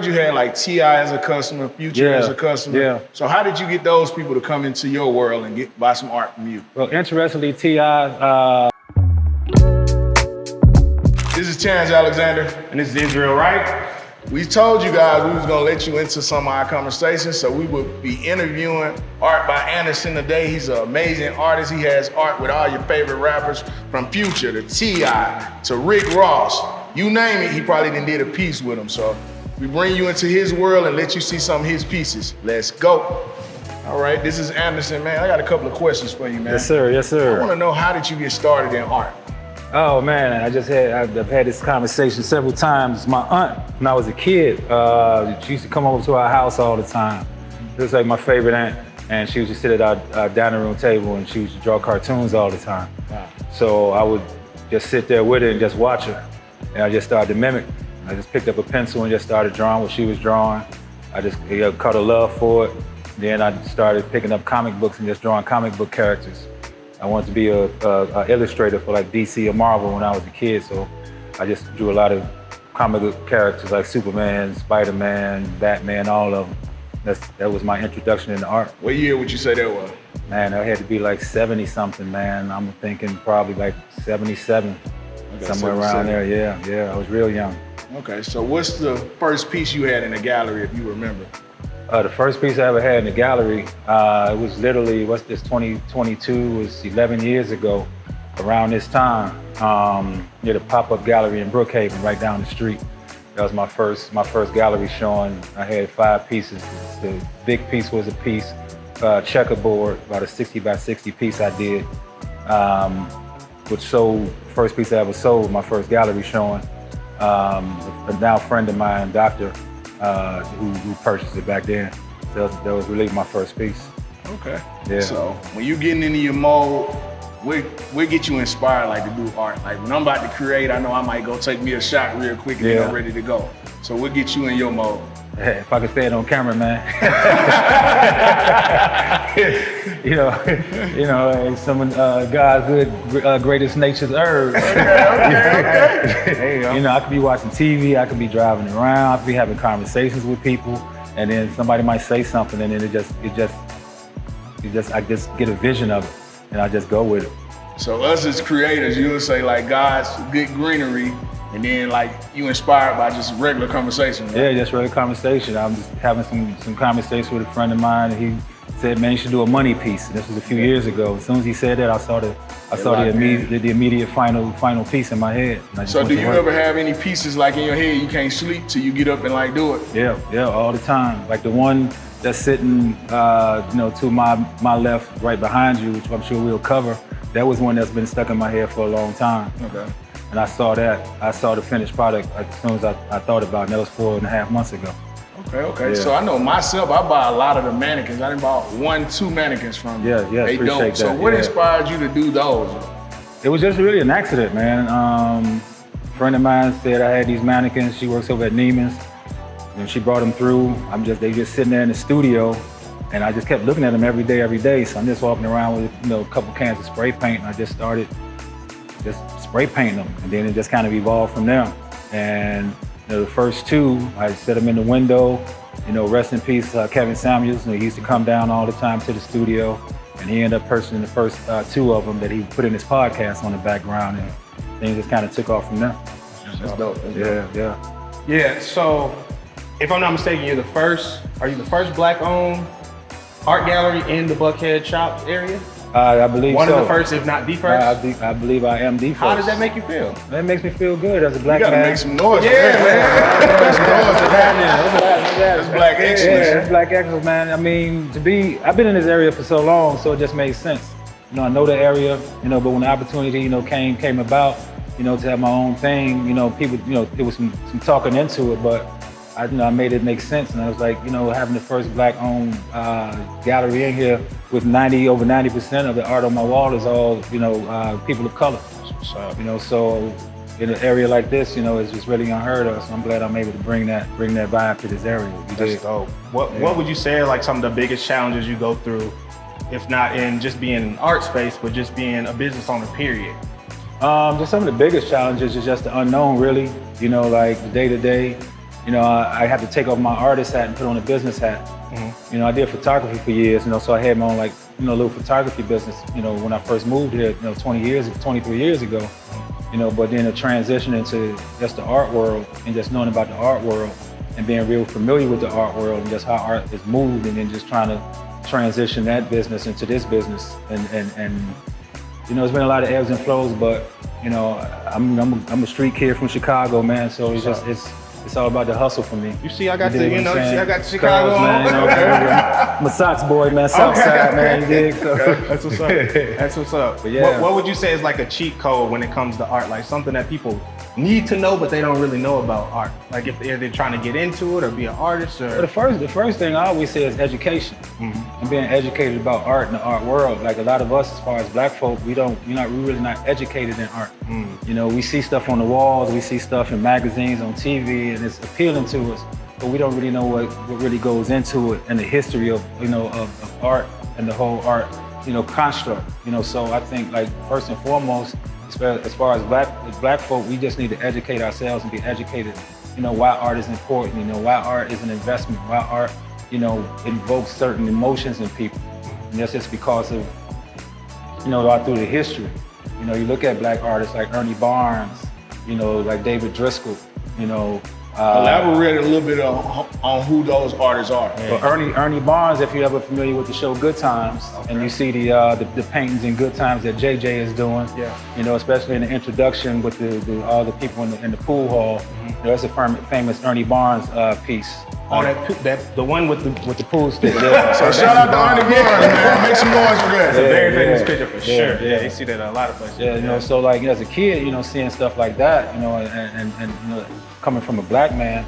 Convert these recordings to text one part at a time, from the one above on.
heard you had like T.I. as a customer, Future as a customer. Yeah. So how did you get those people to come into your world and buy some art from you? Well, interestingly, T.I. This is Terrence Alexander. And this is Israel, right? We told you guys we was gonna let you into some of our conversations, so we would be interviewing Art by Anderson today. He's an amazing artist. He has art with all your favorite rappers, from Future to T.I. to Rick Ross. You name it, he probably done did a piece with him. So we bring you into his world and let you see some of his pieces. Let's go. All right, this is Anderson, man. I got a couple of questions for you, man. Yes, sir. Yes, sir. I wanna know, how did you get started in art? Oh man, I've had this conversation several times. My aunt, when I was a kid, she used to come over to our house all the time. It was like my favorite aunt, and she used to sit at our dining room table and she used to draw cartoons all the time. Wow. So I would just sit there with her and just watch her. And I just started to mimic. I just picked up a pencil and just started drawing what she was drawing. I just caught a love for it. Then I started picking up comic books and just drawing comic book characters. I wanted to be a illustrator for like DC or Marvel when I was a kid, so I just drew a lot of comic book characters like Superman, Spider-Man, Batman, all of them. That was my introduction into art. What year would you say that was? Man, I had to be like 70 something, man. I'm thinking probably like 77, somewhere around there. Yeah, I was real young. Okay, so what's the first piece you had in the gallery, if you remember? The first piece I ever had in the gallery, it was literally, 2022, was 11 years ago, around this time, near the pop-up gallery in Brookhaven, right down the street. That was my first gallery showing. I had 5 pieces. The big piece was a piece, checkerboard, about a 60 by 60 piece I did, which sold, first piece I ever sold, my first gallery showing. A now friend of mine, Doctor, who purchased it back then. That was really my first piece. Okay. Yeah. So when you getting into your mode, what get you inspired like to do art? Like when I'm about to create, I know I might go take me a shot real quick and then I'm ready to go. So what get you in your mode? Hey, if I could say it on camera, man. you know, some God's good, greatest nature's herb. Okay. You know, I could be watching TV, I could be driving around, I could be having conversations with people, and then somebody might say something, and then I just get a vision of it, and I just go with it. So us as creators, you would say like God's good greenery, and then like you inspired by just regular conversation. Right? Yeah, just regular conversation. I'm just having some conversation with a friend of mine, and he said, man, you should do a money piece. And this was a few years ago. As soon as he said that, I saw the immediate final piece in my head. So do you ever have any pieces like in your head you can't sleep till you get up and like do it? Yeah, all the time. Like the one that's sitting, to my left, right behind you, which I'm sure we'll cover. That was one that's been stuck in my head for a long time. Okay. And I saw the finished product as soon as I thought about it, and that was 4.5 months ago. Okay. Yeah. So I know myself, I buy a lot of the mannequins. I done bought 1-2 mannequins from you. Yeah, they appreciate dope. that. So what inspired you to do those? It was just really an accident, man. A friend of mine said I had these mannequins. She works over at Neiman's, and she brought them through. They just sitting there in the studio, and I just kept looking at them every day. So I'm just walking around with a couple cans of spray paint, and I just started spray painting them, and then it just kind of evolved from there. And the first 2, I set them in the window. Rest in peace, Kevin Samuels. He used to come down all the time to the studio, and he ended up purchasing the first 2 of them that he put in his podcast on the background, and things just kind of took off from there. That's dope. Yeah, so if I'm not mistaken, are you the first Black-owned art gallery in the Buckhead Shops area? I believe One so. of the first, if not the first? I believe I am the first. How does that make you feel? That makes me feel good as a Black You gotta man. make some noise. Yeah, man. Make some noise for that. That's Black excellence. Yeah, that's Black excellence, man. I mean, I've been in this area for so long, so it just made sense. I know the area, but when the opportunity, came about, to have my own thing, people, there was some talking into it, but I made it make sense, and I was like, having the first Black-owned gallery in here with over 90% of the art on my wall is all, people of color. So in an area like this, it's just really unheard of. So I'm glad I'm able to bring that vibe to this area. That's dope. What would you say are like some of the biggest challenges you go through, if not in just being an art space, but just being a business owner, period? Just some of the biggest challenges is just the unknown, really. Like the day-to-day. you know, I had to take off my artist hat and put on a business hat. You know, I did photography for years, you know, so I had my own, like, you know, little photography business, you know, when I first moved here, you know, 23 years ago, you know, but then the transition into just the art world and just knowing about the art world and being real familiar with the art world and just how art is moved, and then just trying to transition that business into this business. And you know, it's been a lot of ebbs and flows, but, you know, I'm a street kid from Chicago, man, so it's just, it's all about the hustle for me. You see, I got You the, dig you what know, I'm see, I saying? got the Chicago Cubs, man, you know, I'm a Sox boy, man, South Side, man, you dig? So. That's what's up. That's what's up. But yeah. What would you say is like a cheat code when it comes to art? Like something that people need to know, but they don't really know about art. Like if they're trying to get into it or be an artist, or The first thing I always say is education, and being educated about art and the art world. Like a lot of us, as far as black folk, we're really not educated in art. You know, we see stuff on the walls, we see stuff in magazines, on TV, and it's appealing to us, but we don't really know what really goes into it and the history of, you know, of art and the whole art, you know, construct. You know, so I think, like, first and foremost, as far as black folk, we just need to educate ourselves and be educated, you know, why art is important, you know, why art is an investment, why art, you know, invokes certain emotions in people. And that's just because of, you know, all through the history. You know, you look at black artists like Ernie Barnes, you know, like David Driscoll, you know. Elaborate a little bit on who those artists are. But Ernie Barnes, if you're ever familiar with the show Good Times, and you see the paintings in Good Times that JJ is doing, you know, especially in the introduction with all the people in the pool hall, you know, that's a famous Ernie Barnes piece. Oh, that the one with the pool stick. So shout out to Ernie Barnes, man. Make some noise for that. It's a very famous picture for sure. Yeah, you see that in a lot of places. Yeah, you know, so like, you know, as a kid, you know, seeing stuff like that, you know, and you know, coming from a black man,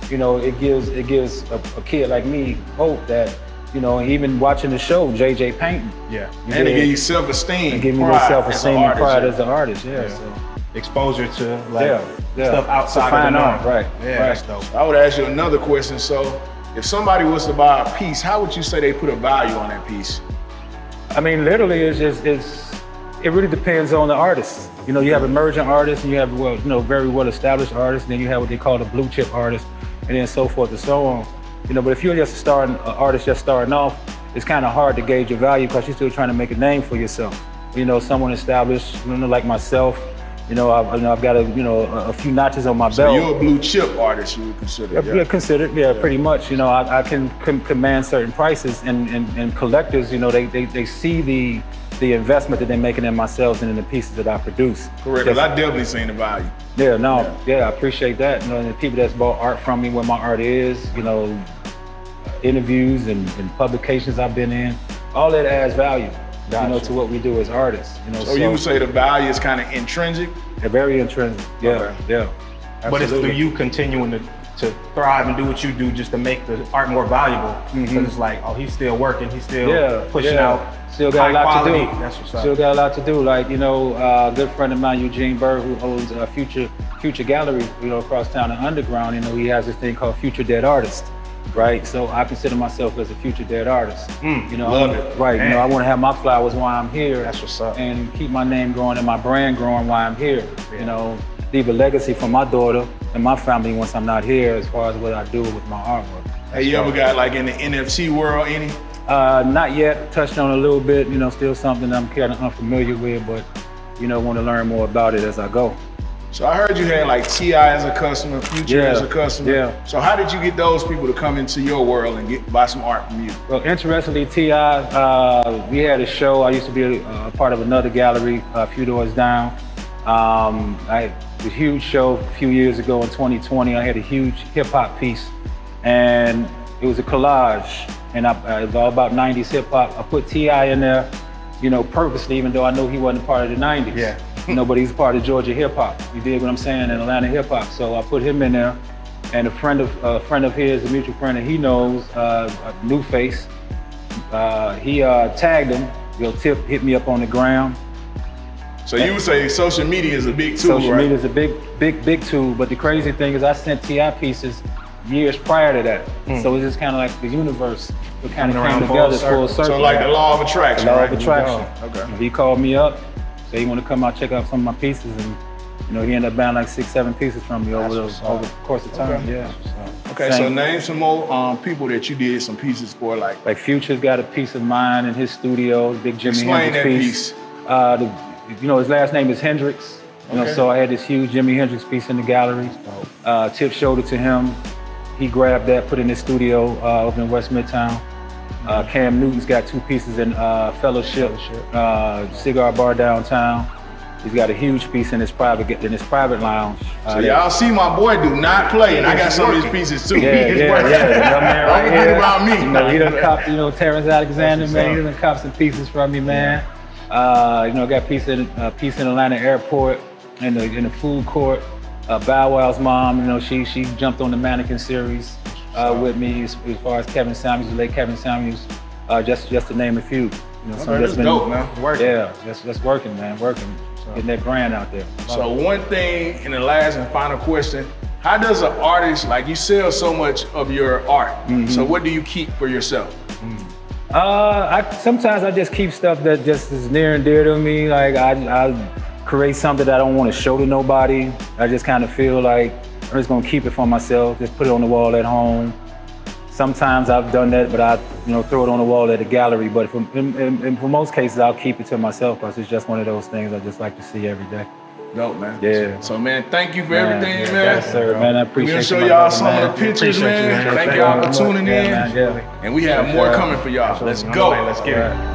you know, it gives a kid like me hope that, you know, even watching the show, JJ painting. Yeah. And it give you self-esteem. It give me self-esteem and pride as an artist. Yeah. So. Exposure to like stuff outside fine of the norm. art, right? Yeah, right. that's dope. I would ask you another question. So, if somebody was to buy a piece, how would you say they put a value on that piece? I mean, literally, it really depends on the artist. You know, you have emerging artists, and you have, well, you know, very well established artists, and then you have what they call the blue chip artists, and then so forth and so on. You know, but if you're just an artist just starting off, it's kind of hard to gauge your value because you're still trying to make a name for yourself. You know, someone established, you know, like myself. You know, I've got a few notches on my belt. So you're a blue chip artist, you would consider? Yeah, considered, pretty much. You know, I can command certain prices, and collectors, you know, they see the investment that they're making in myself and in the pieces that I produce. Correct, because I definitely seen the value. I appreciate that. You know, and the people that's bought art from me, where my art is, you know, interviews and publications I've been in, all that adds value. You know, to what we do as artists. You know, so you would say the value is kind of intrinsic? They're very intrinsic. Yeah, Okay. yeah. But it's through you continuing to thrive and do what you do just to make the art more valuable. Because it's like, oh, he's still working, he's still pushing out Still got a lot quality. to do. That's what's up. Still got a lot to do. Like, you know, a good friend of mine, Eugene Berg, who owns a Future Gallery, you know, across town in Underground. You know, he has this thing called Future Dead Artist. Right, so I consider myself as a future dead artist. You know, love it. Right, Man. you know, I want to have my flowers while I'm here. That's what's up. And keep my name growing and my brand growing while I'm here. You know, leave a legacy for my daughter and my family once I'm not here, as far as what I do with my artwork. Hey, you ever got like in the NFT world any? Not yet. Touched on a little bit. You know, still something I'm kind of unfamiliar with, but you know, want to learn more about it as I go. So I heard you had like T.I. as a customer, Future as a customer. Yeah. So how did you get those people to come into your world and buy some art from you? Well, interestingly, T.I., we had a show. I used to be a part of another gallery a few doors down. I had a huge show a few years ago in 2020. I had a huge hip hop piece, and it was a collage, and it was all about 90s hip hop. I put T.I. in there, you know, purposely, even though I knew he wasn't part of the 90s. Yeah. You know, but he's part of Georgia hip hop. You dig what I'm saying? And Atlanta hip hop. So I put him in there, and a friend of his, a mutual friend that he knows, New Face, he tagged him. Yo, Tip hit me up on the ground. So you would say social media is a big tool, Social media is a big tool. But the crazy thing is, I sent T.I. pieces years prior to that. So it's just kind of like the universe. It kind of came together full circle. So like the law of attraction, Law right? of attraction. Okay. He called me up, said he want to come out check out some of my pieces, and You know, he ended up buying like 6, 7 pieces from me over what's the up. course of time. Okay. Yeah. Okay, so name some more people that you did some pieces for, Like Future's got a piece of mine in his studio, big Jimi Explain Hendrix that piece. You know, his last name is Hendrix. You know, so I had this huge Jimi Hendrix piece in the gallery. Tip showed it to him. He grabbed that, put it in his studio over in West Midtown. Cam Newton's got 2 pieces in Fellowship, cigar bar downtown. He's got a huge piece in his private lounge. So y'all see my boy do not play, and I got some of his pieces too. Yeah. You know, man, right Don't here. forget about me. You know, he done copped, Terrence Alexander, man. He done copped some pieces from me, man. You know, got a piece in Atlanta Airport, in the food court. Bow Wow's mom, you know, she jumped on the mannequin series with me as far as Kevin Samuels, the late Kevin Samuels, just to name a few. You know, so that's dope, man. Working. Yeah, that's working, man. Working. Getting that brand out there. So one thing, in the last and final question, how does an artist, like you sell so much of your art, so what do you keep for yourself? Sometimes I just keep stuff that just is near and dear to me. Like I create something that I don't want to show to nobody. I just kind of feel like I'm just gonna keep it for myself, just put it on the wall at home. Sometimes I've done that, but I throw it on the wall at the gallery. But for most cases, I'll keep it to myself because it's just one of those things I just like to see every day. Dope, man. Yeah. So, man, thank you for everything, man. Yes, sir, man. I appreciate We'll show you, y'all brother, some of the pictures, man. Thank y'all for tuning in. Yeah, man, yeah. And we have more coming for y'all. Let's go. Let's get it.